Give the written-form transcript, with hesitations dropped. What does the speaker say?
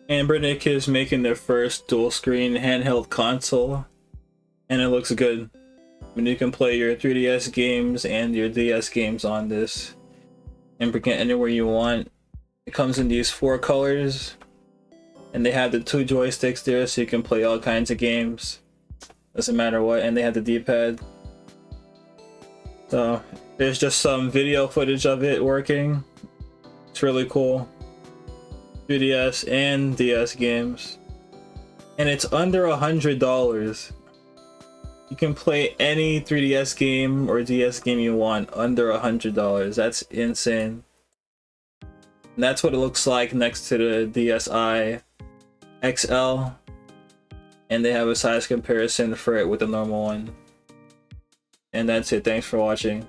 Anbernic is making their first dual screen handheld console, and it looks good. I mean, you can play your 3DS games and your DS games on this and bring it anywhere you want. It comes in these 4 colors, and they have the 2 joysticks there, so you can play all kinds of games. Doesn't matter what, and they have the D-pad. So there's just some video footage of it working. It's really cool. 3DS and DS games, and it's under $100. You can play any 3DS game or DS game you want under $100. That's insane. And that's what it looks like next to the DSi XL, and they have a size comparison for it with the normal one. And that's it. Thanks for watching.